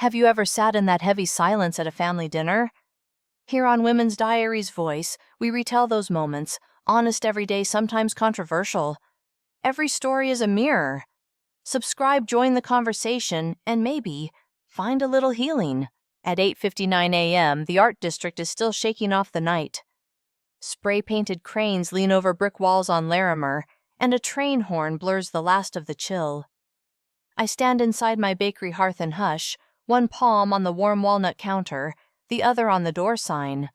Have you ever sat in that heavy silence at a family dinner? Here on Women's Diaries Voice, we retell those moments, honest every day, sometimes controversial. Every story is a mirror. Subscribe, join the conversation, and maybe find a little healing. At 8:59 a.m., the art district is still shaking off the night. Spray-painted cranes lean over brick walls on Larimer, and a train horn blurs the last of the chill. I stand inside my bakery hearth and hush, one palm on the warm walnut counter, the other on the door sign.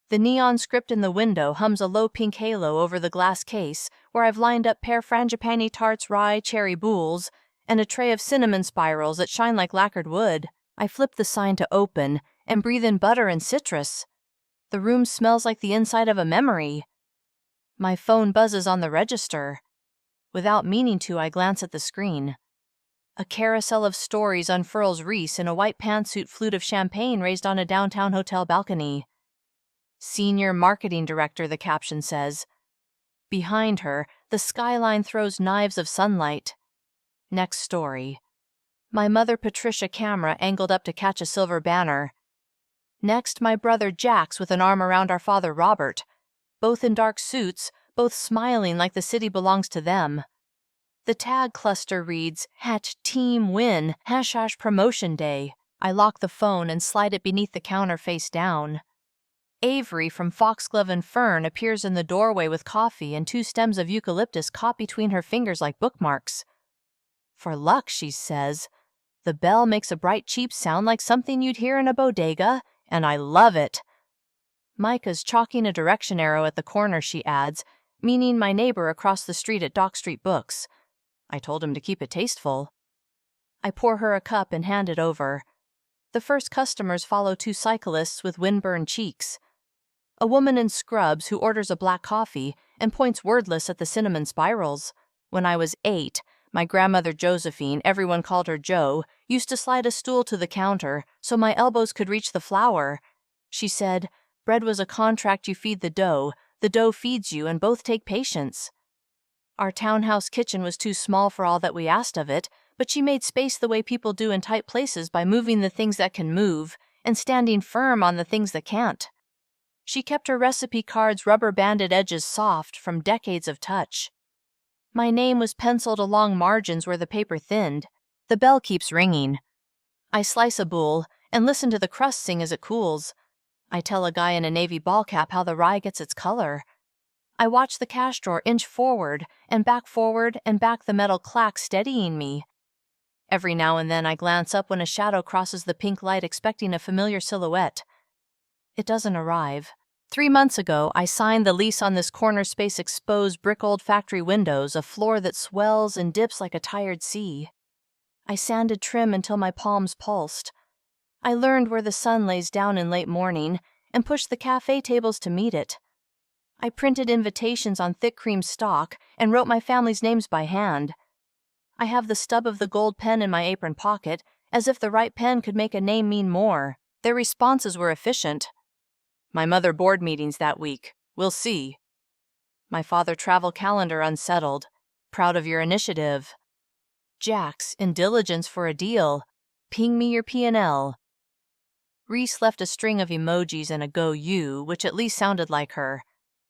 The neon script in the window hums a low pink halo over the glass case where I've lined up pear frangipani tarts, rye, cherry boules, and a tray of cinnamon spirals that shine like lacquered wood. I flip the sign to open and breathe in butter and citrus. The room smells like the inside of a memory. My phone buzzes on the register. Without meaning to, I glance at the screen. A carousel of stories unfurls Reese in a white pantsuit flute of champagne raised on a downtown hotel balcony. Senior Marketing Director, the caption says. Behind her, the skyline throws knives of sunlight. Next story. My mother Patricia camera angled up to catch a silver banner. Next, my brother Jax with an arm around our father Robert. Both in dark suits, both smiling like the city belongs to them. The tag cluster reads, Hatch Team Win, # Promotion Day. I lock the phone and slide it beneath the counter face down. Avery from Foxglove and Fern appears in the doorway with coffee and 2 stems of eucalyptus caught between her fingers like bookmarks. For luck, she says. The bell makes a bright cheap sound like something you'd hear in a bodega, and I love it. Micah's chalking a direction arrow at the corner, she adds, meaning my neighbor across the street at Dock Street Books. I told him to keep it tasteful. I pour her a cup and hand it over. The first customers follow 2 cyclists with windburned cheeks. A woman in scrubs who orders a black coffee and points wordless at the cinnamon spirals. When I was 8, my grandmother Josephine, everyone called her Jo, used to slide a stool to the counter so my elbows could reach the flour. She said, bread was a contract you feed the dough feeds you, and both take patience. Our townhouse kitchen was too small for all that we asked of it, but she made space the way people do in tight places by moving the things that can move and standing firm on the things that can't. She kept her recipe cards' rubber-banded edges soft from decades of touch. My name was penciled along margins where the paper thinned. The bell keeps ringing. I slice a boule and listen to the crust sing as it cools. I tell a guy in a navy ball cap how the rye gets its color. I watch the cash drawer inch forward and back the metal clack steadying me. Every now and then I glance up when a shadow crosses the pink light expecting a familiar silhouette. It doesn't arrive. 3 months ago, I signed the lease on this corner space exposed brick old factory windows, a floor that swells and dips like a tired sea. I sanded trim until my palms pulsed. I learned where the sun lays down in late morning and pushed the cafe tables to meet it. I printed invitations on thick cream stock and wrote my family's names by hand. I have the stub of the gold pen in my apron pocket, as if the right pen could make a name mean more. Their responses were efficient. My mother board meetings that week. We'll see. My father travel calendar unsettled. Proud of your initiative. Jax, in diligence for a deal. Ping me your P&L. Reese left a string of emojis and a go you, which at least sounded like her.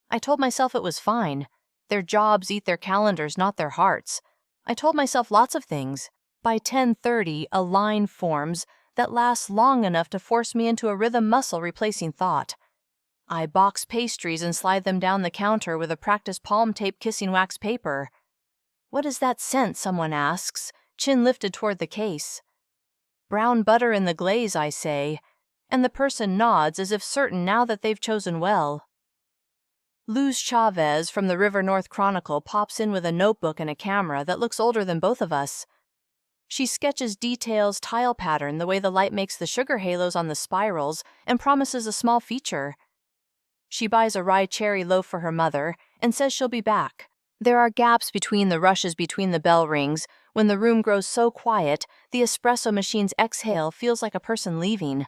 I told myself it was fine. Their jobs eat their calendars, not their hearts. I told myself lots of things. By 10:30, a line forms that lasts long enough to force me into a rhythm muscle replacing thought. I box pastries and slide them down the counter with a practice palm tape kissing wax paper. What is that scent, someone asks, chin lifted toward the case. Brown butter in the glaze, I say, and the person nods as if certain now that they've chosen well. Luz Chavez from the River North Chronicle pops in with a notebook and a camera that looks older than both of us. She sketches details tile pattern the way the light makes the sugar halos on the spirals and promises a small feature. She buys a rye cherry loaf for her mother and says she'll be back. There are gaps between the rushes between the bell rings when the room grows so quiet the espresso machine's exhale feels like a person leaving.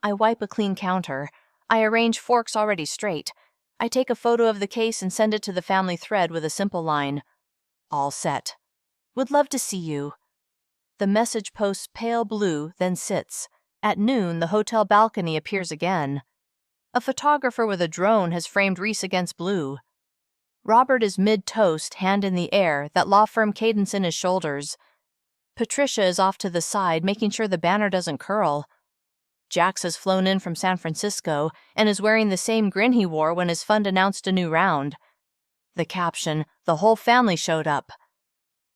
I wipe a clean counter. I arrange forks already straight. I take a photo of the case and send it to the family thread with a simple line. All set. Would love to see you. The message posts pale blue, then sits. At noon, the hotel balcony appears again. A photographer with a drone has framed Reese against blue. Robert is mid-toast, hand in the air, that law firm cadence in his shoulders. Patricia is off to the side, making sure the banner doesn't curl. Jax has flown in from San Francisco and is wearing the same grin he wore when his fund announced a new round. The caption, "The whole family showed up."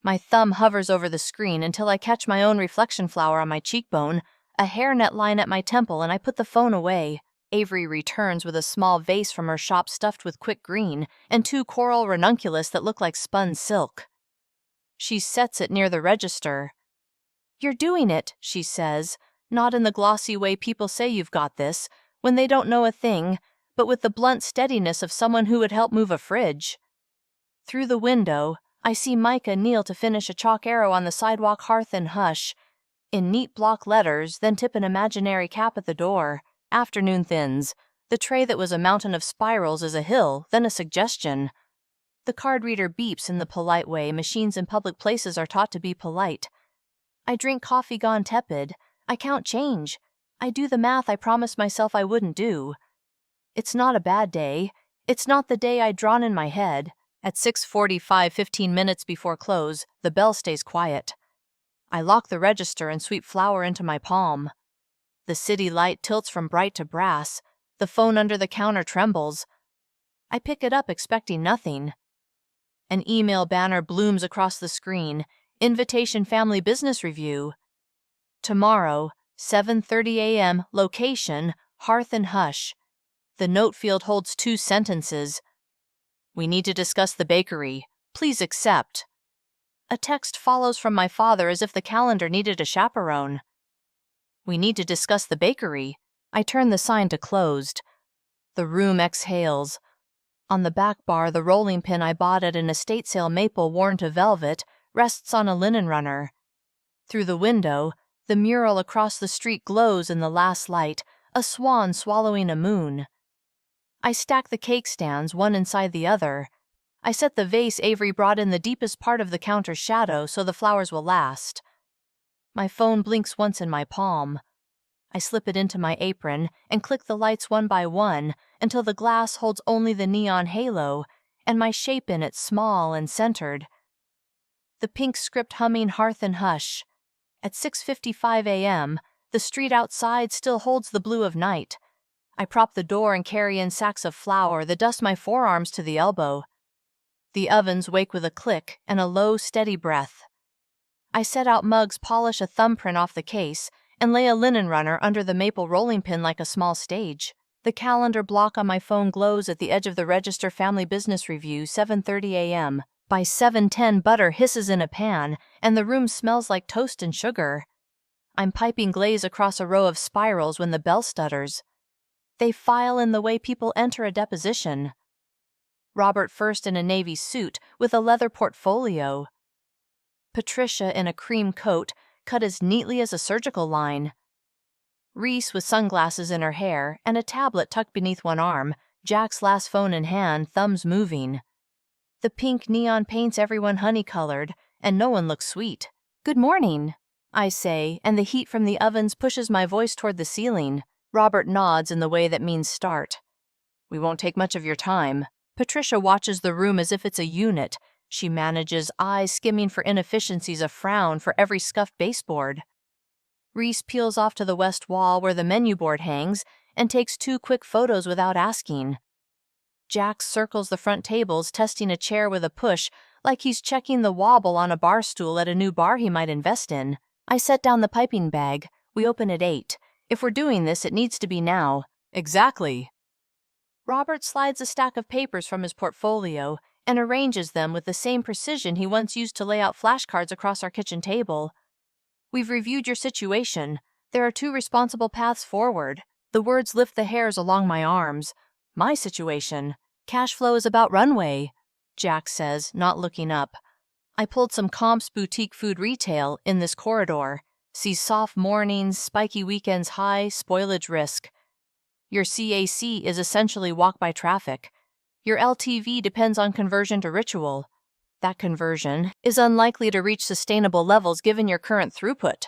My thumb hovers over the screen until I catch my own reflection flower on my cheekbone, a hairnet line at my temple, and I put the phone away. Avery returns with a small vase from her shop stuffed with quick green and 2 coral ranunculus that look like spun silk. She sets it near the register. "You're doing it," she says, not in the glossy way people say you've got this, when they don't know a thing, but with the blunt steadiness of someone who would help move a fridge. Through the window, I see Micah kneel to finish a chalk arrow on the sidewalk hearth and hush, in neat block letters, then tip an imaginary cap at the door. Afternoon thins. The tray that was a mountain of spirals is a hill, then a suggestion. The card reader beeps in the polite way machines in public places are taught to be polite. I drink coffee gone tepid. I count change. I do the math I promised myself I wouldn't do. It's not a bad day. It's not the day I'd drawn in my head. At 6:45, 15 minutes before close, the bell stays quiet. I lock the register and sweep flour into my palm. The city light tilts from bright to brass. The phone under the counter trembles. I pick it up expecting nothing. An email banner blooms across the screen. Invitation Family Business Review. Tomorrow, 7:30 a.m., location, Hearth and Hush. The note field holds 2 sentences. "We need to discuss the bakery. Please accept." A text follows from my father as if the calendar needed a chaperone. "We need to discuss the bakery." I turn the sign to closed. The room exhales. On the back bar, the rolling pin I bought at an estate sale maple worn to velvet rests on a linen runner. Through the window, the mural across the street glows in the last light, a swan swallowing a moon. I stack the cake stands, one inside the other. I set the vase Avery brought in the deepest part of the counter's shadow so the flowers will last. My phone blinks once in my palm. I slip it into my apron and click the lights one by one until the glass holds only the neon halo and my shape in it small and centered. The pink script humming Hearth and Hush. At 6:55 a.m., the street outside still holds the blue of night. I prop the door and carry in sacks of flour that dust my forearms to the elbow. The ovens wake with a click and a low, steady breath. I set out mugs, polish a thumbprint off the case, and lay a linen runner under the maple rolling pin like a small stage. The calendar block on my phone glows at the edge of the register Family Business Review, 7:30 a.m. By 7:10, butter hisses in a pan, and the room smells like toast and sugar. I'm piping glaze across a row of spirals when the bell stutters. They file in the way people enter a deposition. Robert first in a navy suit with a leather portfolio. Patricia in a cream coat, cut as neatly as a surgical line. Reese with sunglasses in her hair and a tablet tucked beneath one arm, Jack's last phone in hand, thumbs moving. The pink neon paints everyone honey-colored, and no one looks sweet. "Good morning," I say, and the heat from the ovens pushes my voice toward the ceiling. Robert nods in the way that means start. "We won't take much of your time." Patricia watches the room as if it's a unit. She manages, eyes skimming for inefficiencies, a frown for every scuffed baseboard. Reese peels off to the west wall where the menu board hangs and takes 2 quick photos without asking. Jack circles the front tables, testing a chair with a push, like he's checking the wobble on a bar stool at a new bar he might invest in. I set down the piping bag. We open at 8. If we're doing this, it needs to be now. "Exactly." Robert slides a stack of papers from his portfolio and arranges them with the same precision he once used to lay out flashcards across our kitchen table. "We've reviewed your situation. There are 2 responsible paths forward." The words lift the hairs along my arms. "My situation. Cash flow is about runway," Jack says, not looking up. "I pulled some comps boutique food retail in this corridor. See soft mornings, spiky weekends high, spoilage risk. Your CAC is essentially walk-by traffic. Your LTV depends on conversion to ritual. That conversion is unlikely to reach sustainable levels given your current throughput.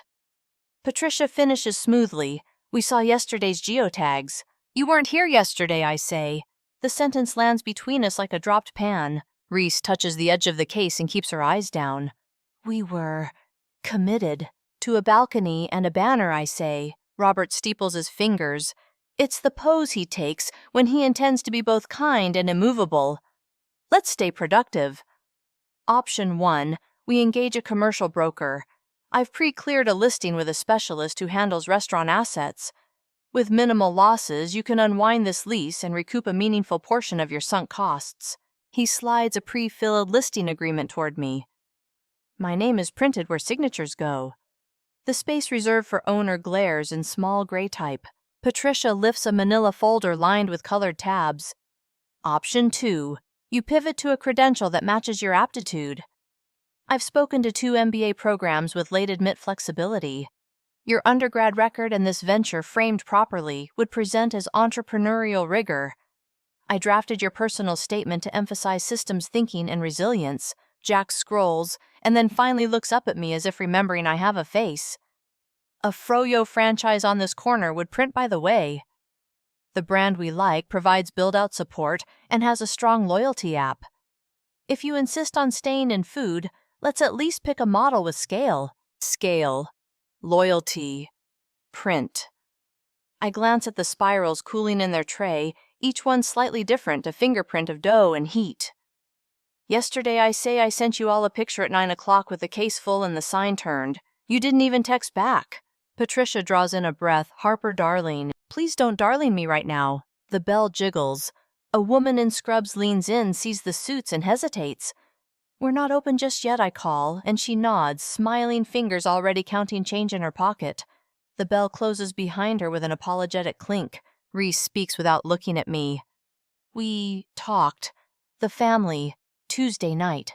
Patricia finishes smoothly. We saw yesterday's geotags. You weren't here yesterday, I say. The sentence lands between us like a dropped pan. Reese touches the edge of the case and keeps her eyes down. We were committed to a balcony and a banner, I say. Robert steeples his fingers. It's the pose he takes when he intends to be both kind and immovable. Let's stay productive. Option 1, we engage a commercial broker. I've pre-cleared a listing with a specialist who handles restaurant assets. With minimal losses, you can unwind this lease and recoup a meaningful portion of your sunk costs. He slides a pre-filled listing agreement toward me. My name is printed where signatures go. The space reserved for owner glares in small gray type. Patricia lifts a manila folder lined with colored tabs. Option 2, you pivot to a credential that matches your aptitude. I've spoken to 2 MBA programs with late admit flexibility. Your undergrad record and this venture framed properly would present as entrepreneurial rigor. I drafted your personal statement to emphasize systems thinking and resilience. Jack scrolls, and then finally looks up at me as if remembering I have a face. A Froyo franchise on this corner would print by the way. The brand we like provides build-out support and has a strong loyalty app. If you insist on staying in food, let's at least pick a model with scale. Scale. Loyalty. Print. I glance at the spirals cooling in their tray, each one slightly different, a fingerprint of dough and heat. Yesterday I say I sent you all a picture at 9 o'clock with the case full and the sign turned. You didn't even text back. Patricia draws in a breath. Harper, darling. Please don't darling me right now. The bell jiggles. A woman in scrubs leans in, sees the suits, and hesitates. We're not open just yet, I call, and she nods, smiling fingers already counting change in her pocket. The bell closes behind her with an apologetic clink. Reese speaks without looking at me. We talked. The family. Tuesday night.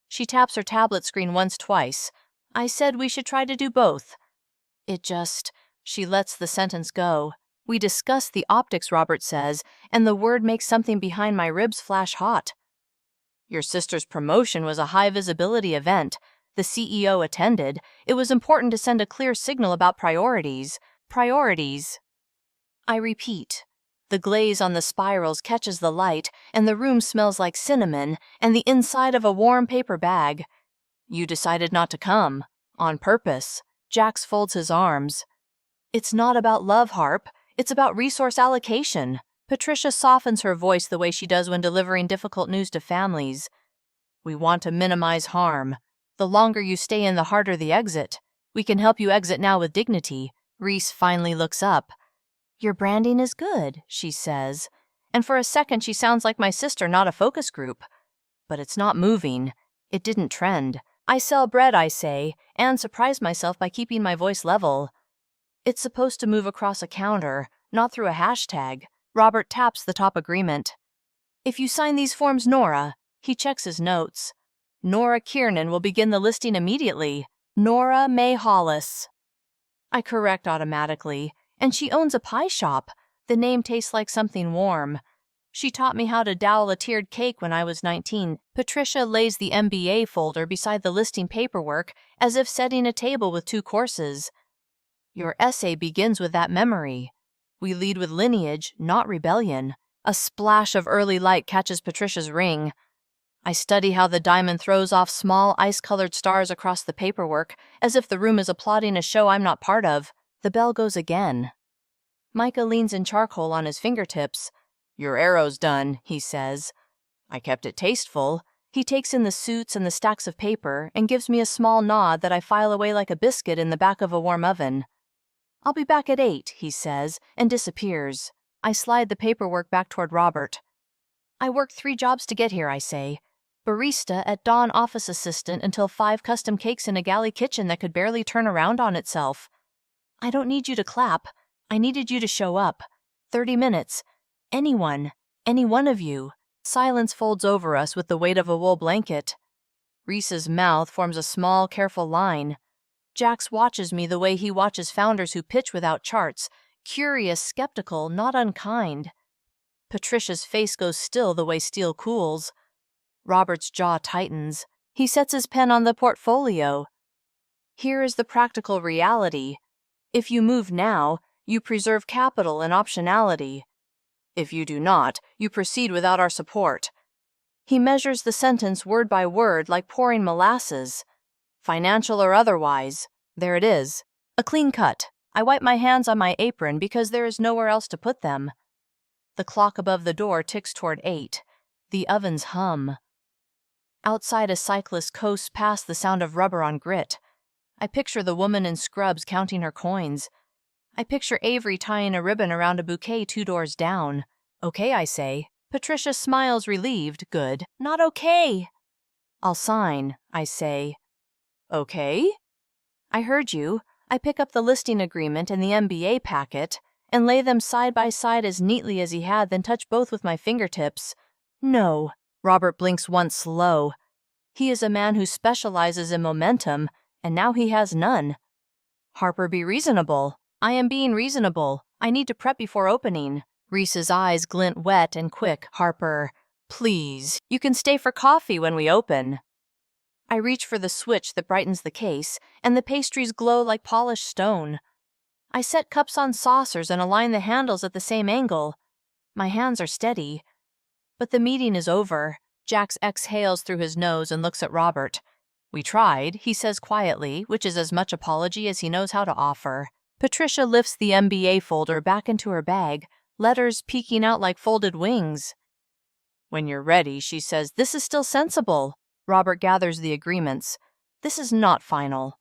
She taps her tablet screen twice. I said we should try to do both. She lets the sentence go. We discussed the optics, Robert says, and the word makes something behind my ribs flash hot. Your sister's promotion was a high-visibility event. The CEO attended. It was important to send a clear signal about priorities. Priorities. I repeat. The glaze on the spirals catches the light, and the room smells like cinnamon and the inside of a warm paper bag. You decided not to come. On purpose. Jax folds his arms. It's not about love, Harp. It's about resource allocation. Patricia softens her voice the way she does when delivering difficult news to families. We want to minimize harm. The longer you stay in, the harder the exit. We can help you exit now with dignity. Reese finally looks up. Your branding is good, she says. And for a second she sounds like my sister, not a focus group. But it's not moving. It didn't trend. I sell bread, I say, and surprise myself by keeping my voice level. It's supposed to move across a counter, not through a hashtag. Robert taps the top agreement. If you sign these forms, Nora, he checks his notes. Nora Kiernan will begin the listing immediately. Nora May Hollis. I correct automatically, and she owns a pie shop. The name tastes like something warm. She taught me how to dowel a tiered cake when I was 19. Patricia lays the MBA folder beside the listing paperwork as if setting a table with 2 courses. Your essay begins with that memory. We lead with lineage, not rebellion. A splash of early light catches Patricia's ring. I study how the diamond throws off small ice-colored stars across the paperwork, as if the room is applauding a show I'm not part of. The bell goes again. Micah leans in charcoal on his fingertips. Your arrow's done, he says. I kept it tasteful. He takes in the suits and the stacks of paper and gives me a small nod that I file away like a biscuit in the back of a warm oven. I'll be back at 8, he says, and disappears. I slide the paperwork back toward Robert. I worked 3 jobs to get here, I say. Barista at dawn, office assistant until 5 custom cakes in a galley kitchen that could barely turn around on itself. I don't need you to clap. I needed you to show up. 30 minutes. Anyone. Any one of you. Silence folds over us with the weight of a wool blanket. Reese's mouth forms a small, careful line. Jax watches me the way he watches founders who pitch without charts, curious, skeptical, not unkind. Patricia's face goes still the way steel cools. Robert's jaw tightens. He sets his pen on the portfolio. Here is the practical reality. If you move now, you preserve capital and optionality. If you do not, you proceed without our support. He measures the sentence word by word like pouring molasses. Financial or otherwise. There it is. A clean cut. I wipe my hands on my apron because there is nowhere else to put them. The clock above the door ticks toward 8. The ovens hum. Outside, a cyclist coasts past the sound of rubber on grit. I picture the woman in scrubs counting her coins. I picture Avery tying a ribbon around a bouquet 2 doors down. Okay, I say. Patricia smiles relieved. Good. Not okay. I'll sign, I say. Okay? I heard you. I pick up the listing agreement and the MBA packet and lay them side by side as neatly as he had, then touch both with my fingertips. No. Robert blinks once slow. He is a man who specializes in momentum, and now he has none. Harper, be reasonable. I am being reasonable. I need to prep before opening. Reese's eyes glint wet and quick. Harper, please. You can stay for coffee when we open. I reach for the switch that brightens the case, and the pastries glow like polished stone. I set cups on saucers and align the handles at the same angle. My hands are steady. But the meeting is over. Jax exhales through his nose and looks at Robert. We tried, he says quietly, which is as much apology as he knows how to offer. Patricia lifts the MBA folder back into her bag, letters peeking out like folded wings. When you're ready, she says, this is still sensible. Robert gathers the agreements. This is not final.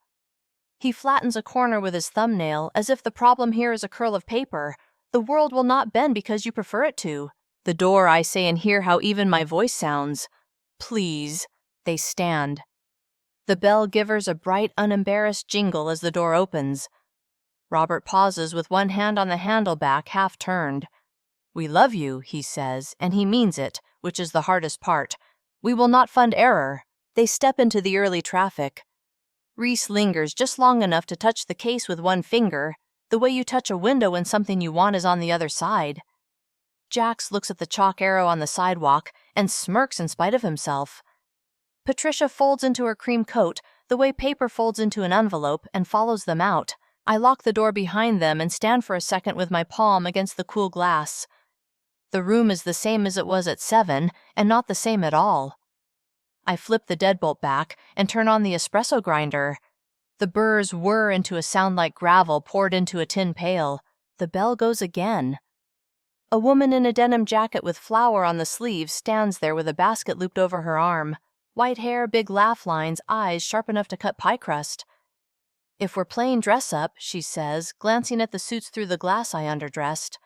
He flattens a corner with his thumbnail, as if the problem here is a curl of paper. The world will not bend because you prefer it to. The door, I say, and hear how even my voice sounds. Please. They stand. The bell givers a bright, unembarrassed jingle as the door opens. Robert pauses with one hand on the handle back, half turned. We love you, he says, and he means it, which is the hardest part. We will not fund error. They step into the early traffic. Reese lingers just long enough to touch the case with one finger, the way you touch a window when something you want is on the other side. Jax looks at the chalk arrow on the sidewalk and smirks in spite of himself. Patricia folds into her cream coat the way paper folds into an envelope and follows them out. I lock the door behind them and stand for a second with my palm against the cool glass. The room is the same as it was at 7 and not the same at all. I flip the deadbolt back and turn on the espresso grinder. The burrs whir into a sound like gravel poured into a tin pail. The bell goes again. A woman in a denim jacket with flour on the sleeves stands there with a basket looped over her arm. White hair, big laugh lines, eyes sharp enough to cut pie crust. If we're playing dress-up, she says, glancing at the suits through the glass I underdressed.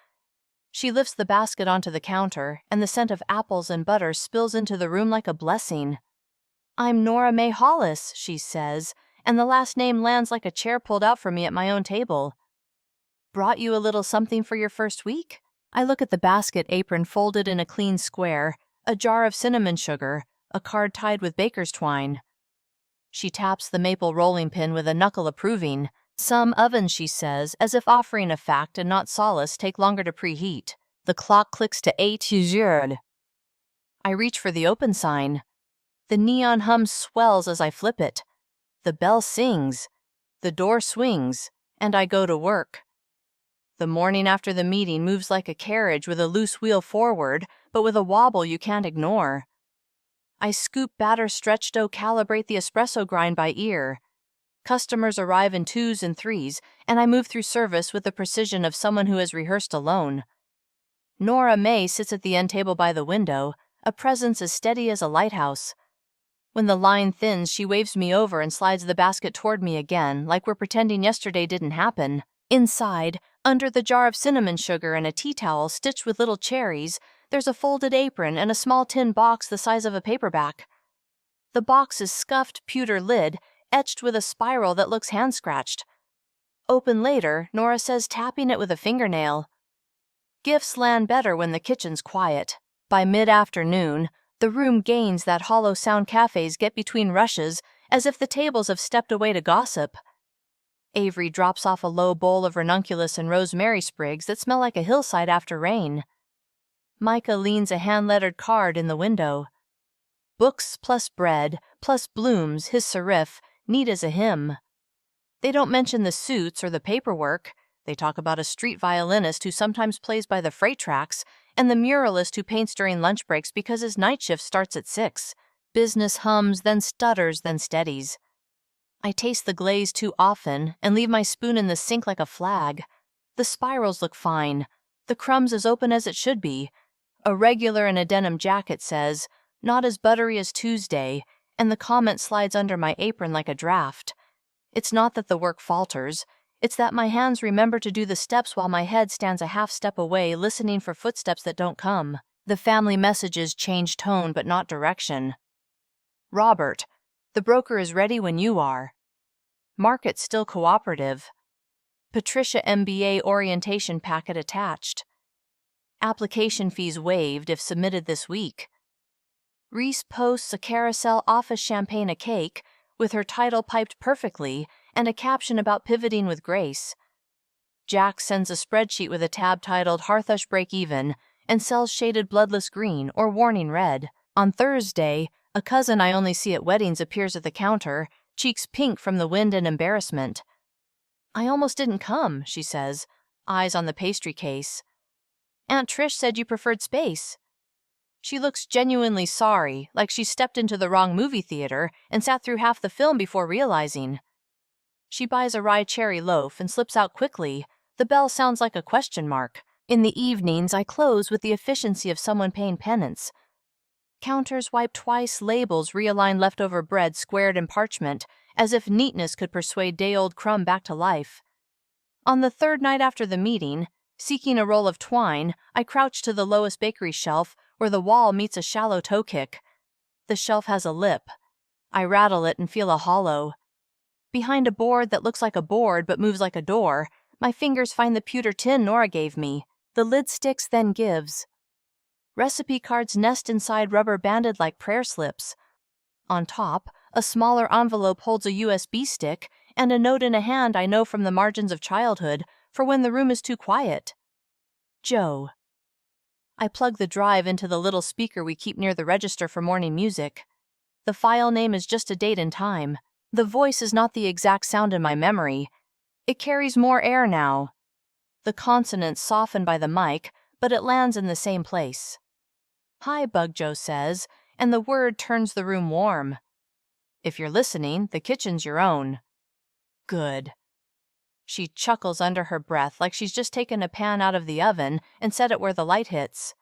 She lifts the basket onto the counter, and the scent of apples and butter spills into the room like a blessing. I'm Nora May Hollis, she says, and the last name lands like a chair pulled out for me at my own table. Brought you a little something for your first week? I look at the basket apron folded in a clean square, a jar of cinnamon sugar, a card tied with baker's twine. She taps the maple rolling pin with a knuckle approving. Some ovens, she says, as if offering a fact and not solace, take longer to preheat. The clock clicks to 8:00. I reach for the open sign. The neon hum swells as I flip it. The bell sings. The door swings, and I go to work. The morning after the meeting moves like a carriage with a loose wheel forward, but with a wobble you can't ignore. I scoop batter stretch dough, calibrate the espresso grind by ear. Customers arrive in 2s and 3s, and I move through service with the precision of someone who has rehearsed alone. Nora May sits at the end table by the window, a presence as steady as a lighthouse. When the line thins, she waves me over and slides the basket toward me again, like we're pretending yesterday didn't happen. Inside, under the jar of cinnamon sugar and a tea towel stitched with little cherries, there's a folded apron and a small tin box the size of a paperback. The box's scuffed pewter lid, etched with a spiral that looks hand-scratched. Open later, Nora says, tapping it with a fingernail. Gifts land better when the kitchen's quiet. By mid-afternoon, the room gains that hollow sound cafes get between rushes, as if the tables have stepped away to gossip. Avery drops off a low bowl of ranunculus and rosemary sprigs that smell like a hillside after rain. Micah leans a hand-lettered card in the window. Books plus bread, plus blooms, his serif, neat as a hymn. They don't mention the suits or the paperwork. They talk about a street violinist who sometimes plays by the freight tracks and the muralist who paints during lunch breaks because his night shift starts at 6. Business hums, then stutters, then steadies. I taste the glaze too often and leave my spoon in the sink like a flag. The spirals look fine. The crumbs as open as it should be. A regular in a denim jacket says, "Not as buttery as Tuesday," and the comment slides under my apron like a draft. It's not that the work falters. It's that my hands remember to do the steps while my head stands a half step away listening for footsteps that don't come. The family messages change tone but not direction. Robert, the broker is ready when you are. Market still cooperative. Patricia MBA orientation packet attached. Application fees waived if submitted this week. Reese posts a carousel office champagne a cake with her title piped perfectly and a caption about pivoting with grace. Jack sends a spreadsheet with a tab titled Hearthush Break Even and sells shaded bloodless green or warning red. On Thursday, a cousin I only see at weddings appears at the counter, cheeks pink from the wind and embarrassment. "I almost didn't come," she says, eyes on the pastry case. "Aunt Trish said you preferred space." She looks genuinely sorry, like she stepped into the wrong movie theater and sat through half the film before realizing. She buys a rye cherry loaf and slips out quickly. The bell sounds like a question mark. In the evenings, I close with the efficiency of someone paying penance. Counters wipe twice, labels realign leftover bread squared in parchment, as if neatness could persuade day-old crumb back to life. On the third night after the meeting, seeking a roll of twine, I crouch to the lowest bakery shelf where the wall meets a shallow toe kick. The shelf has a lip. I rattle it and feel a hollow. Behind a board that looks like a board but moves like a door, my fingers find the pewter tin Nora gave me. The lid sticks, then gives. Recipe cards nest inside rubber banded like prayer slips. On top, a smaller envelope holds a USB stick and a note in a hand I know from the margins of childhood for when the room is too quiet. Joe. I plug the drive into the little speaker we keep near the register for morning music. The file name is just a date and time. The voice is not the exact sound in my memory. It carries more air now. The consonants soften by the mic, but it lands in the same place. "Hi," Bug Joe says, and the word turns the room warm. "If you're listening, the kitchen's your own." Good. She chuckles under her breath like she's just taken a pan out of the oven and set it where the light hits.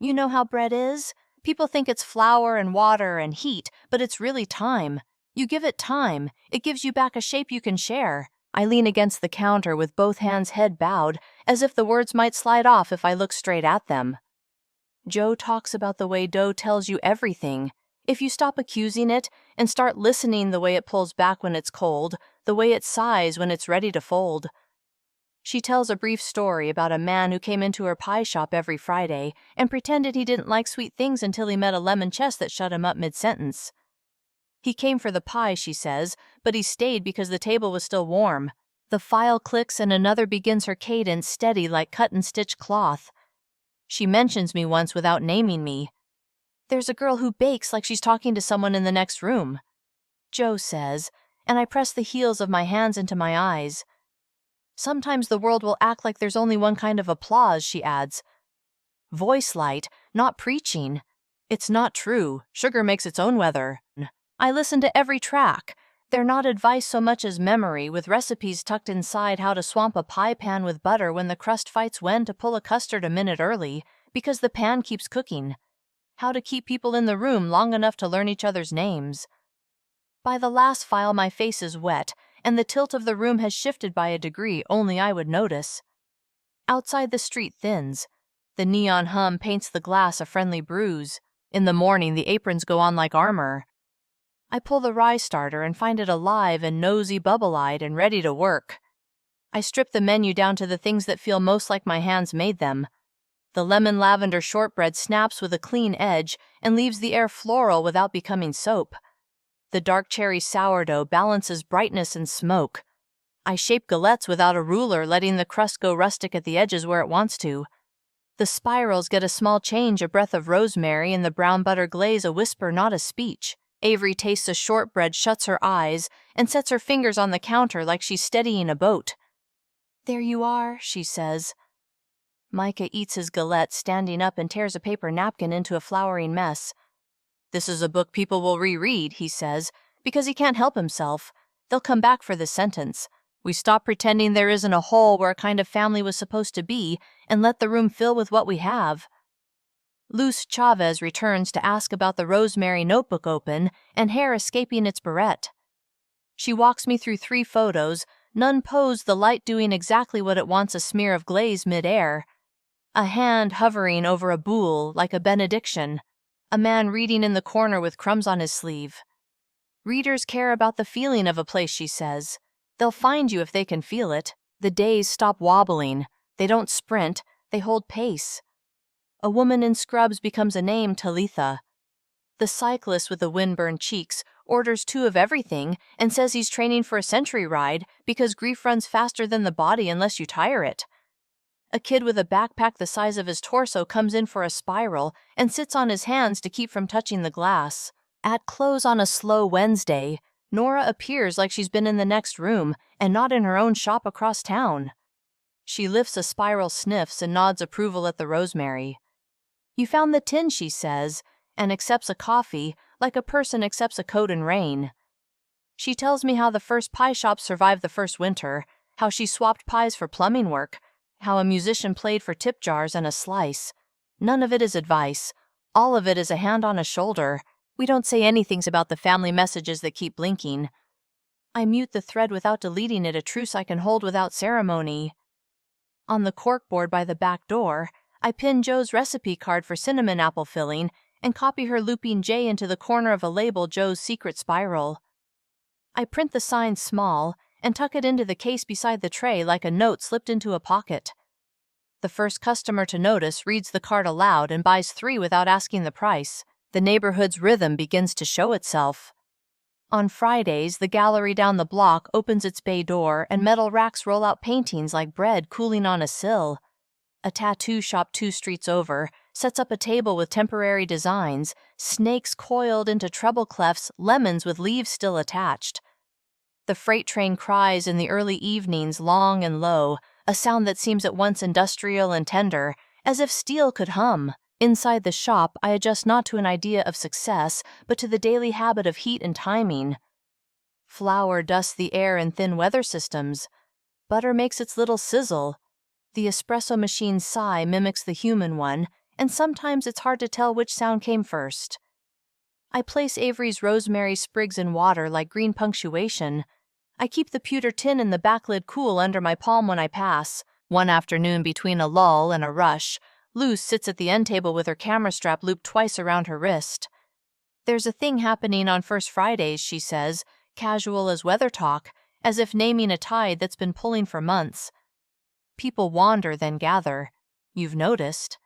"You know how bread is? People think it's flour and water and heat, but it's really time. You give it time, it gives you back a shape you can share." I lean against the counter with both hands head bowed, as if the words might slide off if I look straight at them. Joe talks about the way dough tells you everything. If you stop accusing it and start listening, the way it pulls back when it's cold, the way it sighs when it's ready to fold. She tells a brief story about a man who came into her pie shop every Friday and pretended he didn't like sweet things until he met a lemon chest that shut him up mid-sentence. He came for the pie, she says, but he stayed because the table was still warm. The file clicks and another begins her cadence steady like cut-and-stitch cloth. She mentions me once without naming me. "There's a girl who bakes like she's talking to someone in the next room," Joe says, and I press the heels of my hands into my eyes. "Sometimes the world will act like there's only one kind of applause," she adds. "Voice light, not preaching. It's not true. Sugar makes its own weather." I listen to every track. They're not advice so much as memory, with recipes tucked inside how to swamp a pie pan with butter when the crust fights when to pull a custard a minute early, because the pan keeps cooking. How to keep people in the room long enough to learn each other's names. By the last file, my face is wet, and the tilt of the room has shifted by a degree only I would notice. Outside, the street thins. The neon hum paints the glass a friendly bruise. In the morning, the aprons go on like armor. I pull the rye starter and find it alive and nosy, bubble-eyed, and ready to work. I strip the menu down to the things that feel most like my hands made them. The lemon lavender shortbread snaps with a clean edge and leaves the air floral without becoming soap. The dark cherry sourdough balances brightness and smoke. I shape galettes without a ruler, letting the crust go rustic at the edges where it wants to. The spirals get a small change, a breath of rosemary, and the brown butter glaze a whisper, not a speech. Avery tastes a shortbread, shuts her eyes, and sets her fingers on the counter like she's steadying a boat. "There you are," she says. Micah eats his galette, standing up, and tears a paper napkin into a flowering mess. "This is a book people will reread," he says, because he can't help himself. They'll come back for this sentence. We stop pretending there isn't a hole where a kind of family was supposed to be and let the room fill with what we have. Luz Chavez returns to ask about the rosemary notebook open and hair escaping its barrette. She walks me through 3 photos, none posed, the light doing exactly what it wants, a smear of glaze mid-air. A hand hovering over a boule like a benediction. A man reading in the corner with crumbs on his sleeve. Readers care about the feeling of a place, she says. They'll find you if they can feel it. The days stop wobbling. They don't sprint, they hold pace. A woman in scrubs becomes a name, Talitha. The cyclist with the windburned cheeks orders 2 of everything and says he's training for a century ride because grief runs faster than the body unless you tire it. A kid with a backpack the size of his torso comes in for a spiral and sits on his hands to keep from touching the glass. At close on a slow Wednesday, Nora appears like she's been in the next room and not in her own shop across town. She lifts a spiral, sniffs, and nods approval at the rosemary. "You found the tin," she says, and accepts a coffee like a person accepts a coat in rain. She tells me how the first pie shop survived the first winter, how she swapped pies for plumbing work, how a musician played for tip jars and a slice. None of it is advice. All of it is a hand on a shoulder. We don't say anything about the family messages that keep blinking. I mute the thread without deleting it, a truce I can hold without ceremony. On the corkboard by the back door, I pin Joe's recipe card for cinnamon apple filling and copy her looping J into the corner of a label, Joe's secret spiral. I print the sign small and tuck it into the case beside the tray like a note slipped into a pocket. The first customer to notice reads the card aloud and buys 3 without asking the price. The neighborhood's rhythm begins to show itself. On Fridays, the gallery down the block opens its bay door and metal racks roll out paintings like bread cooling on a sill. A tattoo shop 2 streets over sets up a table with temporary designs, snakes coiled into treble clefs, lemons with leaves still attached. The freight train cries in the early evenings, long and low, a sound that seems at once industrial and tender, as if steel could hum. Inside the shop, I adjust not to an idea of success, but to the daily habit of heat and timing. Flour dusts the air in thin weather systems. Butter makes its little sizzle. The espresso machine's sigh mimics the human one, and sometimes it's hard to tell which sound came first. I place Avery's rosemary sprigs in water like green punctuation. I keep the pewter tin in the backlid cool under my palm when I pass. One afternoon, between a lull and a rush, Luz sits at the end table with her camera strap looped twice around her wrist. "There's a thing happening on First Fridays," she says, casual as weather talk, as if naming a tide that's been pulling for months. People wander, then gather. You've noticed.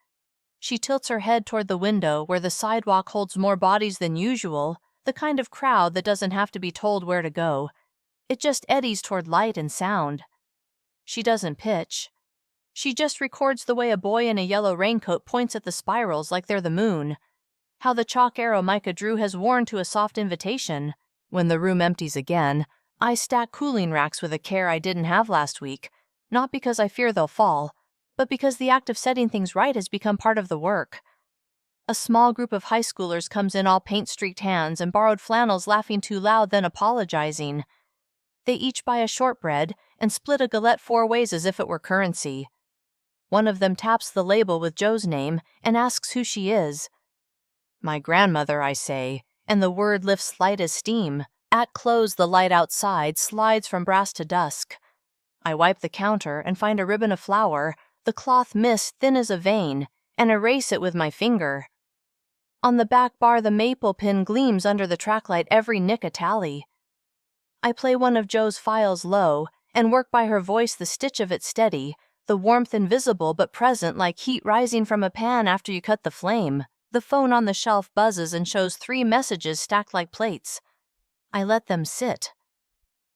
She tilts her head toward the window where the sidewalk holds more bodies than usual, the kind of crowd that doesn't have to be told where to go. It just eddies toward light and sound. She doesn't pitch. She just records the way a boy in a yellow raincoat points at the spirals like they're the moon. How the chalk arrow Micah drew has worn to a soft invitation. When the room empties again, I stack cooling racks with a care I didn't have last week, not because I fear they'll fall, but because the act of setting things right has become part of the work. A small group of high schoolers comes in, all paint-streaked hands and borrowed flannels, laughing too loud, then apologizing. They each buy a shortbread and split a galette 4 ways as if it were currency. One of them taps the label with Joe's name and asks who she is. "My grandmother," I say, and the word lifts light as steam. At close, the light outside slides from brass to dusk. I wipe the counter and find a ribbon of flour, the cloth mist thin as a vein, and erase it with my finger. On the back bar, the maple pin gleams under the track light, every nick a tally. I play one of Joe's files low and work by her voice, the stitch of it steady, the warmth invisible but present like heat rising from a pan after you cut the flame. The phone on the shelf buzzes and shows 3 messages stacked like plates. I let them sit.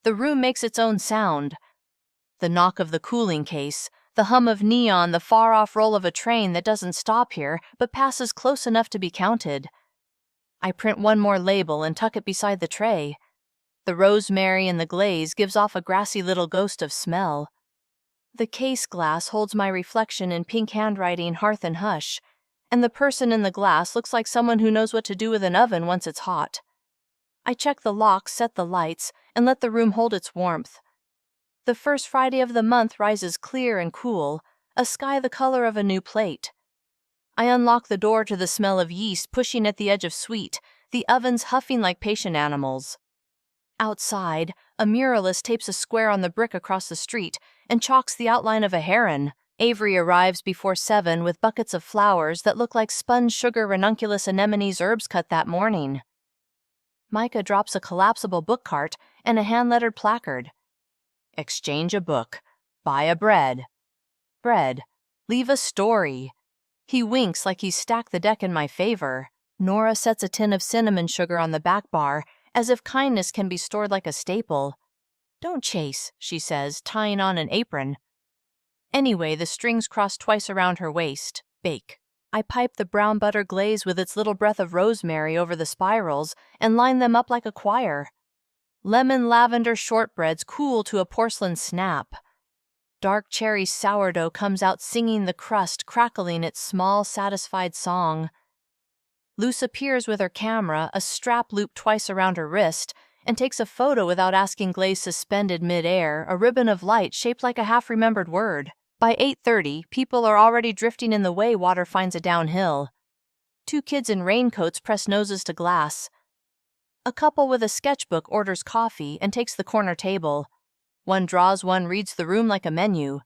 The room makes its own sound. The knock of the cooling case, The hum of neon, the far-off roll of a train that doesn't stop here, but passes close enough to be counted. I print one more label and tuck it beside the tray. The rosemary in the glaze gives off a grassy little ghost of smell. The case glass holds my reflection in pink handwriting, Hearth and Hush, and the person in the glass looks like someone who knows what to do with an oven once it's hot. I check the locks, set the lights, and let the room hold its warmth. The first Friday of the month rises clear and cool, a sky the color of a new plate. I unlock the door to the smell of yeast pushing at the edge of sweet, the ovens huffing like patient animals. Outside, a muralist tapes a square on the brick across the street and chalks the outline of a heron. Avery arrives before 7 with buckets of flowers that look like sponge sugar ranunculus anemones herbs cut that morning. Micah drops a collapsible book cart and a hand-lettered placard. Exchange a book. Buy a bread. Bread. Leave a story. He winks like he's stacked the deck in my favor. Nora sets a tin of cinnamon sugar on the back bar, as if kindness can be stored like a staple. Don't chase, she says, tying on an apron. Anyway, the strings cross twice around her waist. Bake. I pipe the brown butter glaze with its little breath of rosemary over the spirals and line them up like a choir. Lemon lavender shortbreads cool to a porcelain snap. Dark cherry sourdough comes out singing the crust, crackling its small, satisfied song. Luce appears with her camera, a strap looped twice around her wrist, and takes a photo without asking glaze suspended mid-air, a ribbon of light shaped like a half-remembered word. By 8:30, people are already drifting in the way water finds a downhill. 2 kids in raincoats press noses to glass. A couple with a sketchbook orders coffee and takes the corner table. One draws, one reads the room like a menu.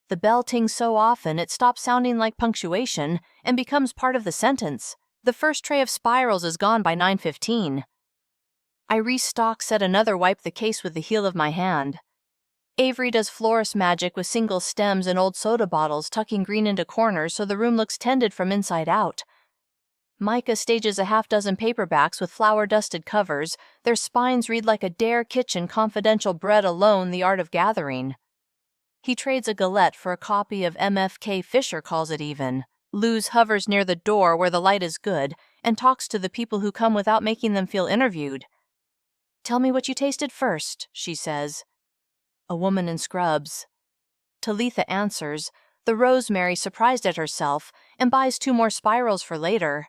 The bell tings so often it stops sounding like punctuation and becomes part of the sentence. The first tray of spirals is gone by 9:15. I restock, set another, wipe the case with the heel of my hand. Avery does florist magic with single stems and old soda bottles, tucking green into corners so the room looks tended from inside out. Micah stages a half-dozen paperbacks with flour-dusted covers. Their spines read like a Dare Kitchen confidential bread alone, the art of gathering. He trades a galette for a copy of MFK Fisher calls it even. Luz hovers near the door where the light is good and talks to the people who come without making them feel interviewed. Tell me what you tasted first, she says. A woman in scrubs. Talitha answers, the rosemary surprised at herself, and buys 2 more spirals for later.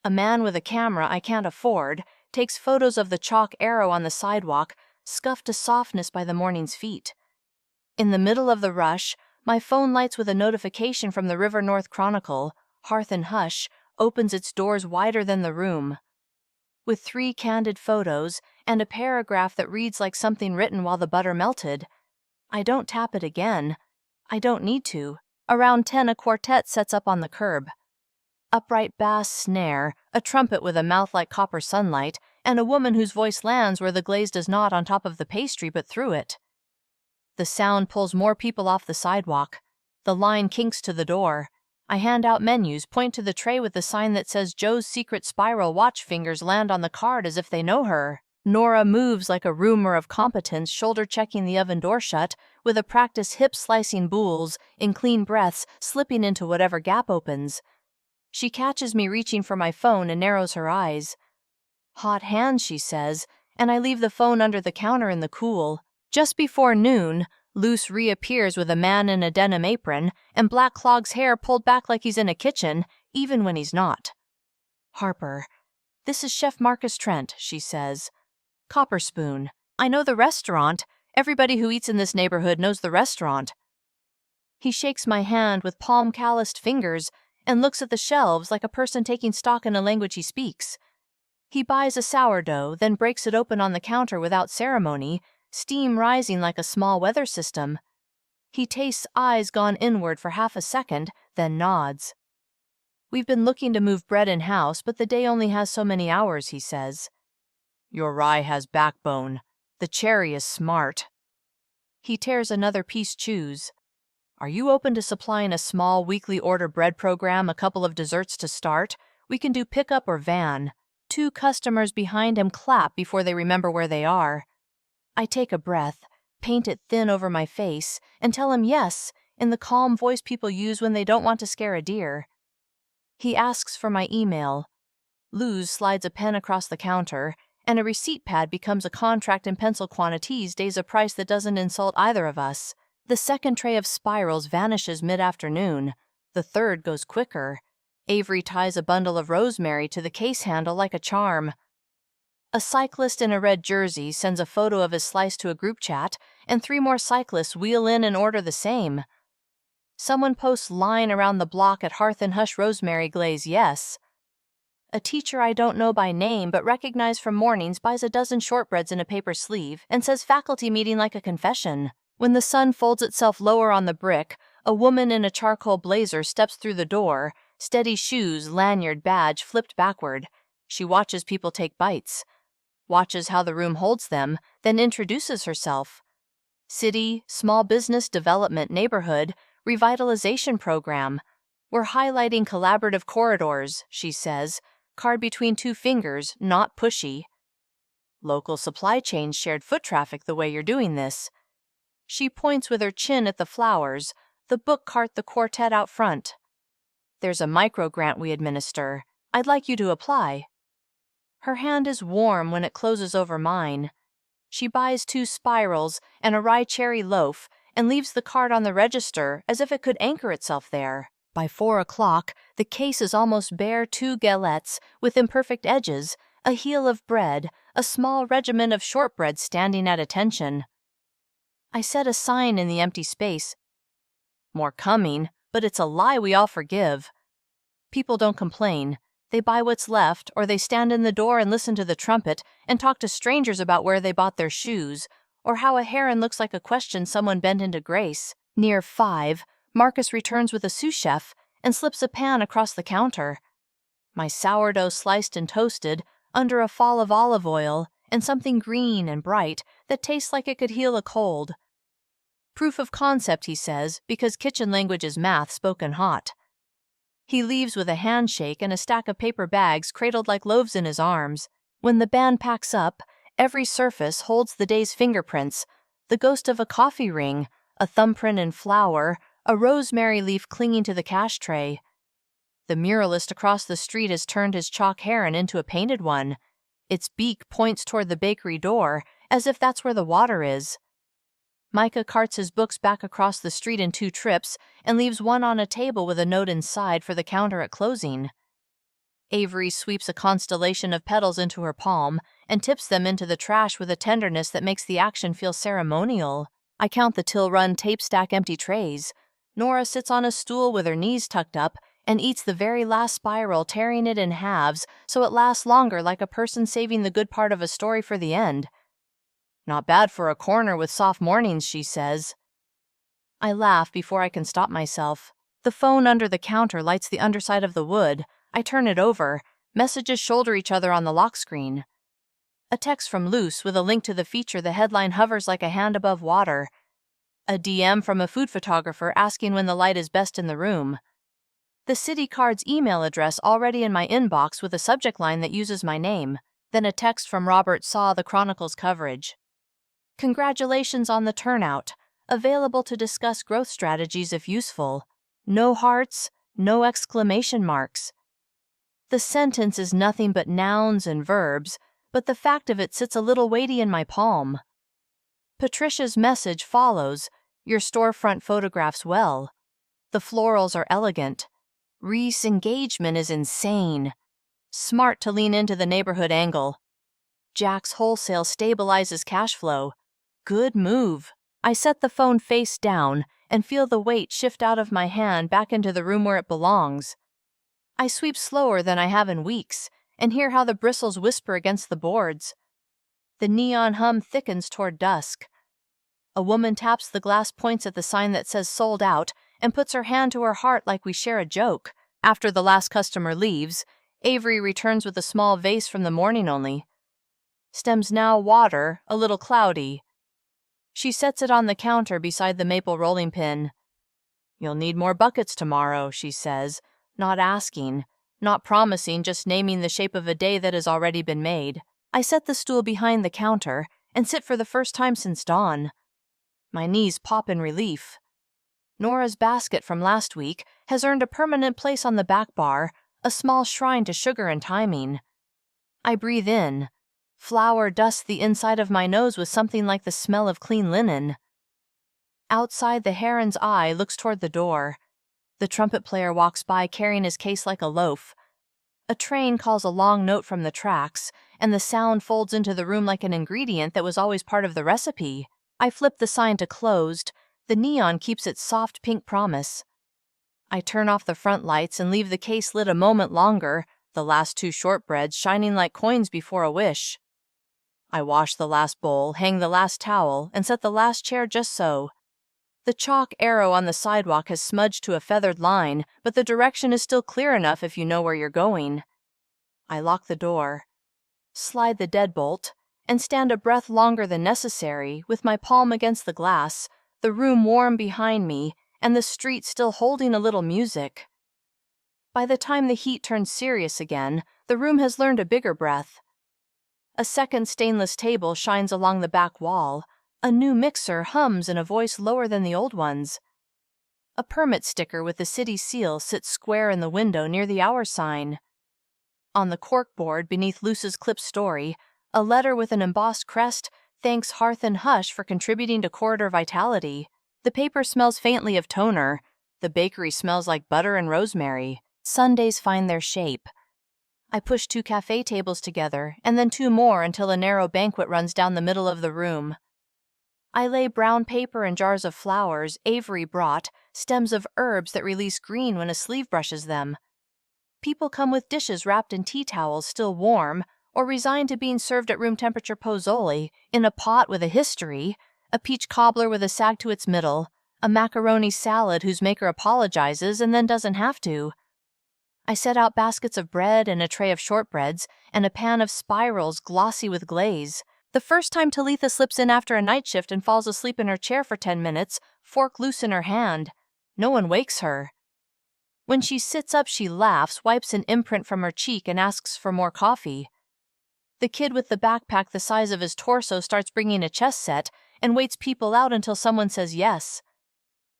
A man with a camera I can't afford takes photos of the chalk arrow on the sidewalk, scuffed to softness by the morning's feet. In the middle of the rush, my phone lights with a notification from the River North Chronicle. Hearth and Hush opens its doors wider than the room. With 3 candid photos and a paragraph that reads like something written while the butter melted. I don't tap it again. I don't need to. Around 10, a quartet sets up on the curb. Upright bass snare, a trumpet with a mouth like copper sunlight, and a woman whose voice lands where the glaze does not on top of the pastry but through it. The sound pulls more people off the sidewalk. The line kinks to the door. I hand out menus, point to the tray with the sign that says Joe's Secret Spiral. Watch fingers land on the card as if they know her. Nora moves like a rumor of competence, shoulder-checking the oven door shut, with a practice hip-slicing boules, in clean breaths, slipping into whatever gap opens. She catches me reaching for my phone and narrows her eyes. Hot hands, she says, and I leave the phone under the counter in the cool. Just before noon, Luce reappears with a man in a denim apron and Black Clog's hair pulled back like he's in a kitchen, even when he's not. Harper, this is Chef Marcus Trent, she says. Copper Spoon. I know the restaurant. Everybody who eats in this neighborhood knows the restaurant. He shakes my hand with palm-calloused fingers and looks at the shelves like a person taking stock in a language he speaks. He buys a sourdough, then breaks it open on the counter without ceremony, steam rising like a small weather system. He tastes eyes gone inward for half a second, then nods. We've been looking to move bread in-house, but the day only has so many hours, he says. Your rye has backbone. The cherry is smart. He tears another piece chews. Are you open to supplying a small weekly order bread program, a couple of desserts to start? We can do pickup or van. 2 customers behind him clap before they remember where they are. I take a breath, paint it thin over my face, and tell him yes, in the calm voice people use when they don't want to scare a deer. He asks for my email. Luz slides a pen across the counter, and a receipt pad becomes a contract in pencil quantities, days a price that doesn't insult either of us. The second tray of spirals vanishes mid-afternoon. The third goes quicker. Avery ties a bundle of rosemary to the case handle like a charm. A cyclist in a red jersey sends a photo of his slice to a group chat, and 3 more cyclists wheel in and order the same. Someone posts line around the block at Hearth and Hush rosemary glaze, yes. A teacher I don't know by name but recognize from mornings buys a dozen shortbreads in a paper sleeve and says faculty meeting like a confession. When the sun folds itself lower on the brick, a woman in a charcoal blazer steps through the door, steady shoes, lanyard, badge flipped backward. She watches people take bites, watches how the room holds them, then introduces herself. City, small business development, neighborhood, revitalization program. We're highlighting collaborative corridors, she says, card between 2 fingers, not pushy. Local supply chains, shared foot traffic the way you're doing this. She points with her chin at the flowers, the book cart, the quartet out front. There's a micro grant we administer. I'd like you to apply. Her hand is warm when it closes over mine. She buys 2 spirals and a rye cherry loaf and leaves the card on the register as if it could anchor itself there. By 4 o'clock, the case is almost bare, 2 galettes with imperfect edges, a heel of bread, a small regiment of shortbread standing at attention. I set a sign in the empty space. More coming, but it's a lie we all forgive. People don't complain. They buy what's left, or they stand in the door and listen to the trumpet and talk to strangers about where they bought their shoes, or how a heron looks like a question someone bent into grace. Near 5, Marcus returns with a sous chef and slips a pan across the counter. My sourdough sliced and toasted under a fall of olive oil and something green and bright that tastes like it could heal a cold. Proof of concept, he says, because kitchen language is math spoken hot. He leaves with a handshake and a stack of paper bags cradled like loaves in his arms. When the band packs up, every surface holds the day's fingerprints, the ghost of a coffee ring, a thumbprint in flour, a rosemary leaf clinging to the cash tray. The muralist across the street has turned his chalk heron into a painted one. Its beak points toward the bakery door, as if that's where the water is. Micah carts his books back across the street in 2 trips and leaves one on a table with a note inside for the counter at closing. Avery sweeps a constellation of petals into her palm and tips them into the trash with a tenderness that makes the action feel ceremonial. I count the till run tape stack empty trays. Nora sits on a stool with her knees tucked up and eats the very last spiral, tearing it in halves so it lasts longer, like a person saving the good part of a story for the end. Not bad for a corner with soft mornings, she says. I laugh before I can stop myself. The phone under the counter lights the underside of the wood. I turn it over. Messages shoulder each other on the lock screen. A text from Luce with a link to the feature. The headline hovers like a hand above water. A DM from a food photographer asking when the light is best in the room. The city card's email address already in my inbox with a subject line that uses my name. Then a text from Robert Saw, the Chronicle's coverage. Congratulations on the turnout. Available to discuss growth strategies if useful. No hearts, no exclamation marks. The sentence is nothing but nouns and verbs, but the fact of it sits a little weighty in my palm. Patricia's message follows. Your storefront photographs well. The florals are elegant. Reese engagement is insane. Smart to lean into the neighborhood angle. Jack's wholesale stabilizes cash flow. Good move. I set the phone face down and feel the weight shift out of my hand back into the room where it belongs. I sweep slower than I have in weeks and hear how the bristles whisper against the boards. The neon hum thickens toward dusk. A woman taps the glass points at the sign that says sold out and puts her hand to her heart like we share a joke. After the last customer leaves, Avery returns with a small vase from the morning only. Stems now water, a little cloudy. She sets it on the counter beside the maple rolling pin. You'll need more buckets tomorrow, she says, not asking, not promising, just naming the shape of a day that has already been made. I set the stool behind the counter and sit for the first time since dawn. My knees pop in relief. Nora's basket from last week has earned a permanent place on the back bar, a small shrine to sugar and timing. I breathe in. Flour dusts the inside of my nose with something like the smell of clean linen. Outside, the heron's eye looks toward the door. The trumpet player walks by carrying his case like a loaf. A train calls a long note from the tracks, and the sound folds into the room like an ingredient that was always part of the recipe. I flip the sign to closed. The neon keeps its soft pink promise. I turn off the front lights and leave the case lit a moment longer, the last 2 shortbreads shining like coins before a wish. I wash the last bowl, hang the last towel, and set the last chair just so. The chalk arrow on the sidewalk has smudged to a feathered line, but the direction is still clear enough if you know where you're going. I lock the door, slide the deadbolt, and stand a breath longer than necessary, with my palm against the glass, the room warm behind me, and the street still holding a little music. By the time the heat turns serious again, the room has learned a bigger breath. A second stainless table shines along the back wall. A new mixer hums in a voice lower than the old ones. A permit sticker with the city seal sits square in the window near the hour sign. On the corkboard beneath Luce's clipped story, a letter with an embossed crest thanks Hearth and Hush for contributing to corridor vitality. The paper smells faintly of toner. The bakery smells like butter and rosemary. Sundays find their shape. I push 2 cafe tables together, and then 2 more until a narrow banquet runs down the middle of the room. I lay brown paper and jars of flowers Avery brought, stems of herbs that release green when a sleeve brushes them. People come with dishes wrapped in tea towels still warm, or resigned to being served at room temperature pozzoli, in a pot with a history, a peach cobbler with a sag to its middle, a macaroni salad whose maker apologizes and then doesn't have to. I set out baskets of bread and a tray of shortbreads and a pan of spirals glossy with glaze. The first time Talitha slips in after a night shift and falls asleep in her chair for 10 minutes, fork loose in her hand. No one wakes her. When she sits up, she laughs, wipes an imprint from her cheek, and asks for more coffee. The kid with the backpack the size of his torso starts bringing a chess set and waits people out until someone says yes.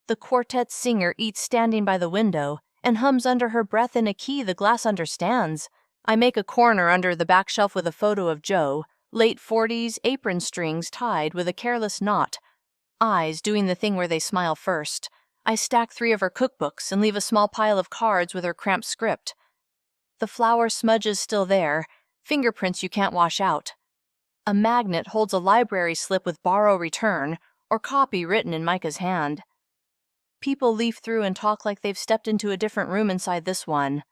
The quartet singer eats standing by the window and hums under her breath in a key the glass understands. I make a corner under the back shelf with a photo of Joe, late 40s, apron strings tied with a careless knot, eyes doing the thing where they smile first. I stack 3 of her cookbooks and leave a small pile of cards with her cramped script. The flour smudge is still there, fingerprints you can't wash out. A magnet holds a library slip with borrow return or copy written in Micah's hand. People leaf through and talk like they've stepped into a different room inside this one.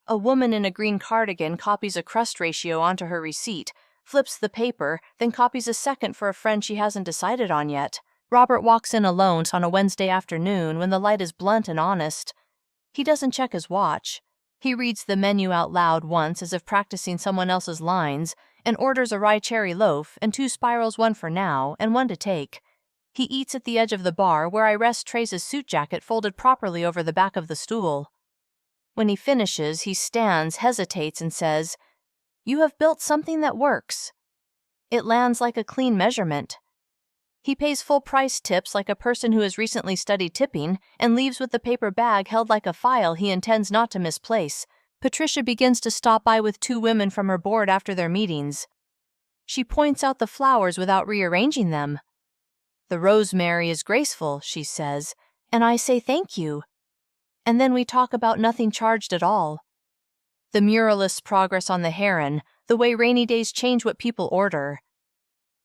A woman in a green cardigan copies a crust ratio onto her receipt, flips the paper, then copies a second for a friend she hasn't decided on yet. Robert walks in alone on a Wednesday afternoon when the light is blunt and honest. He doesn't check his watch. He reads the menu out loud once as if practicing someone else's lines, and orders a rye cherry loaf and 2 spirals, 1 for now and 1 to take. He eats at the edge of the bar where I rest Trace's suit jacket folded properly over the back of the stool. When he finishes, he stands, hesitates, and says, "You have built something that works." It lands like a clean measurement. He pays full-price tips like a person who has recently studied tipping and leaves with the paper bag held like a file he intends not to misplace. Patricia begins to stop by with 2 women from her board after their meetings. She points out the flowers without rearranging them. "The rosemary is graceful," she says, and I say thank you. And then we talk about nothing charged at all. The muralist's progress on the heron, the way rainy days change what people order.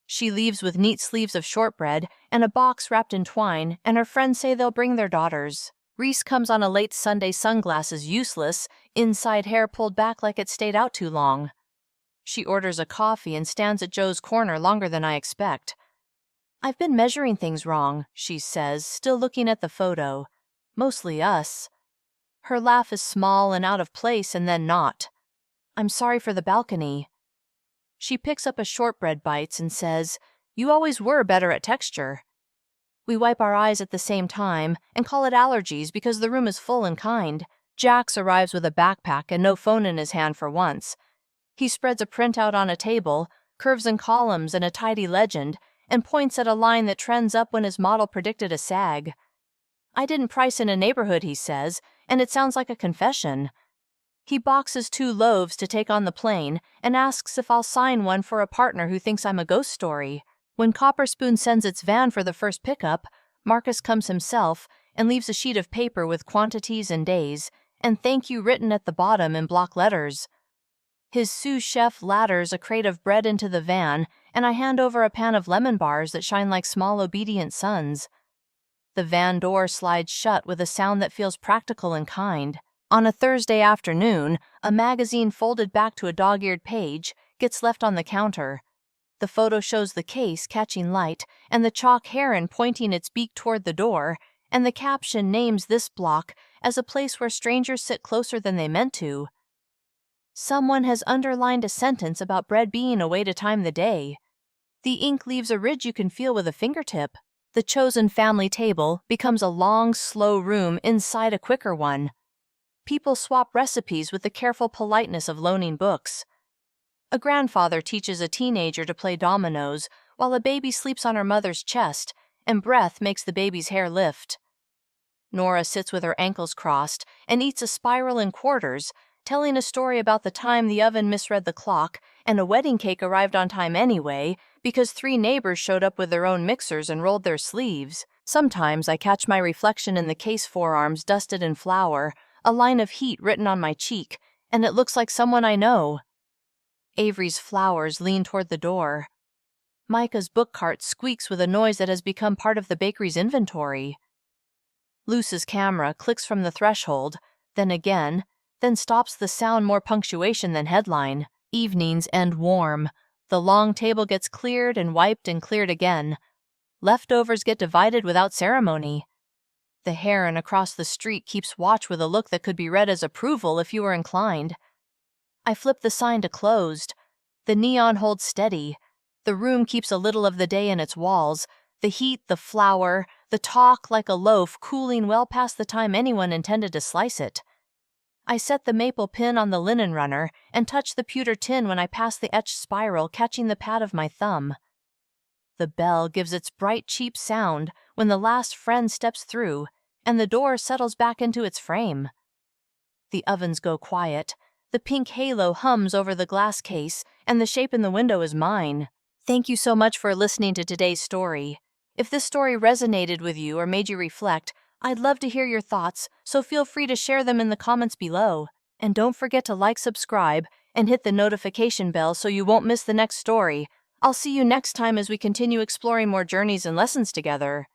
She leaves with neat sleeves of shortbread and a box wrapped in twine, and her friends say they'll bring their daughters. Reese comes on a late Sunday, sunglasses useless, inside hair pulled back like it stayed out too long. She orders a coffee and stands at Joe's corner longer than I expect. "I've been measuring things wrong," she says, still looking at the photo. "Mostly us." Her laugh is small and out of place and then not. "I'm sorry for the balcony." She picks up a shortbread bites and says, "You always were better at texture." We wipe our eyes at the same time and call it allergies because the room is full and kind. Jax arrives with a backpack and no phone in his hand for once. He spreads a printout on a table, curves and columns and a tidy legend, and points at a line that trends up when his model predicted a sag. I didn't price in a neighborhood, he says, and it sounds like a confession. He boxes 2 loaves to take on the plane and asks if I'll sign one for a partner who thinks I'm a ghost story. When Copper Spoon sends its van for the first pickup, Marcus comes himself and leaves a sheet of paper with quantities and days, and thank you written at the bottom in block letters. His sous chef ladders a crate of bread into the van, and I hand over a pan of lemon bars that shine like small obedient suns. The van door slides shut with a sound that feels practical and kind. On a Thursday afternoon, a magazine folded back to a dog-eared page gets left on the counter. The photo shows the case catching light and the chalk heron pointing its beak toward the door, and the caption names this block as a place where strangers sit closer than they meant to. Someone has underlined a sentence about bread being a way to time the day. The ink leaves a ridge you can feel with a fingertip. The chosen family table becomes a long, slow room inside a quicker one. People swap recipes with the careful politeness of loaning books. A grandfather teaches a teenager to play dominoes while a baby sleeps on her mother's chest, and breath makes the baby's hair lift. Nora sits with her ankles crossed and eats a spiral in quarters, telling a story about the time the oven misread the clock and a wedding cake arrived on time anyway because 3 neighbors showed up with their own mixers and rolled their sleeves. Sometimes I catch my reflection in the case forearms dusted in flour, a line of heat written on my cheek, and it looks like someone I know. Avery's flowers lean toward the door. Micah's book cart squeaks with a noise that has become part of the bakery's inventory. Luce's camera clicks from the threshold, then again, then stops the sound more punctuation than headline. Evenings end warm. The long table gets cleared and wiped and cleared again. Leftovers get divided without ceremony. The heron across the street keeps watch with a look that could be read as approval if you were inclined. I flip the sign to closed. The neon holds steady. The room keeps a little of the day in its walls. The heat, the flour, the talk like a loaf cooling well past the time anyone intended to slice it. I set the maple pin on the linen runner and touch the pewter tin when I pass the etched spiral, catching the pad of my thumb. The bell gives its bright, cheap sound when the last friend steps through, and the door settles back into its frame. The ovens go quiet. The pink halo hums over the glass case, and the shape in the window is mine. Thank you so much for listening to today's story. If this story resonated with you or made you reflect, I'd love to hear your thoughts, so feel free to share them in the comments below. And don't forget to like, subscribe, and hit the notification bell so you won't miss the next story. I'll see you next time as we continue exploring more journeys and lessons together.